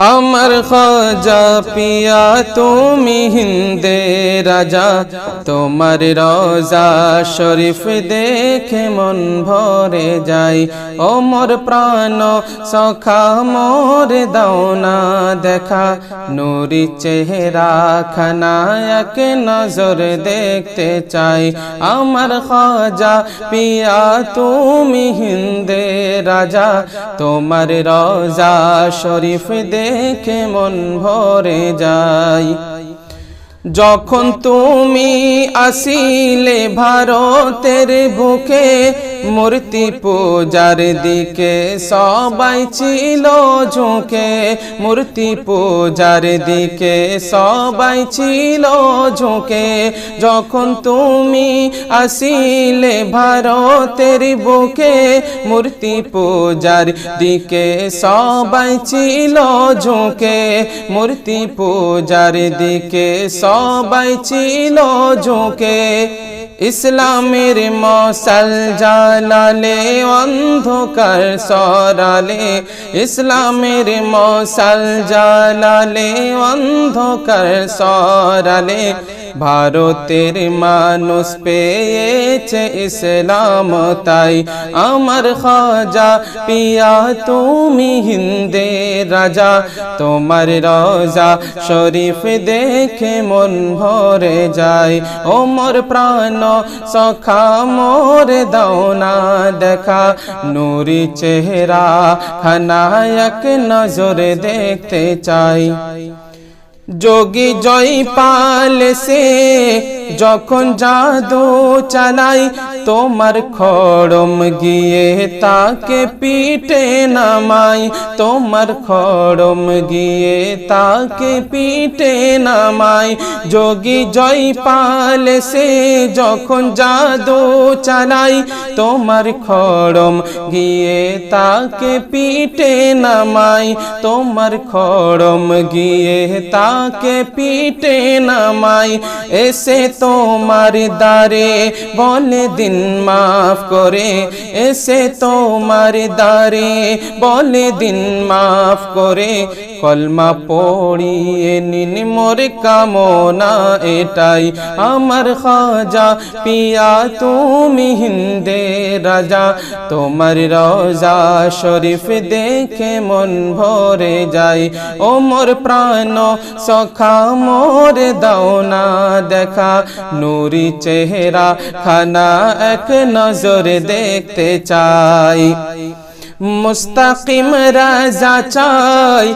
আমার খাজা পিয়া তুমি হিন্দে রাজা, তোমার রোজা শরীফ দেখে মন ভরে যায়। ও মোর প্রাণ সখা মোর দাও না দেখা, নূরি চেহারা খানা এক নজর দেখতে চাই। আমার খাজা পিয়া তুমি হিন্দে রাজা, তোমার রোজা শরীফ দেখে মন ভরে যায়। যখন তুমি আসিলে ভারতের বুকে, মূর্তি পূজার দিকে সবাই ছিল ঝুঁকে। মূর্তি পূজার দিকে সবাই ছিল ঝুঁকে। যখন তুমি আসিলে ভারতের বুকে, মূর্তি পূজার দিকে সবাই ছিল ঝুঁকে। মূর্তি পূজার দিকে সবাই ছিল ঝুঁকে। ইসলামের মশাল জ্বালালে অন্ধকার সরালে, ইসলামের মশাল জ্বালালে অন্ধকার সরালে। ভারতের মানুষ পেয়েছে ইসলাম তাই, আমার খাজা পিয়া তুমি হিন্দে রাজা, তোমার রোজা শরীফ দেখে মন ভরে যায়। ও মোর প্রাণ সখা মোর দাও না দেখা, নূরি চেহারা খানা এক নজর দেখতে চাই। যোগী জয়পাল সে যখন জাদু চালাই, তোমার খড়ম গিয়ে তাকে পিটে নামাই। তোমার খড়ম গিয়ে তাকে পিটে নামাই। যোগী জয়পাল সে যখন জাদু চালাই, তোমার খড়ম গিয়ে তাকে পিটে নামাই। তোমার খড়ম গিয়ে তাকে পিটে নামাই। এসে তোমার দারে বলে দিন মাফ করে, এসে তোমার দারে বলে দিন মাফ করে। কলমা পড়িয়ে নিন মোর কামনা এটাই, আমার খাজা পিয়া তুমি হিন্দে রাজা, তোমার রোজা শরীফ দেখে মন ভরে যায়। ও মোর প্রাণ সখা মোর দাও না দেখা, নূরি চেহারা খানা এক নজর দেখতে চাই। মুস্তাকিম রাজা চাই।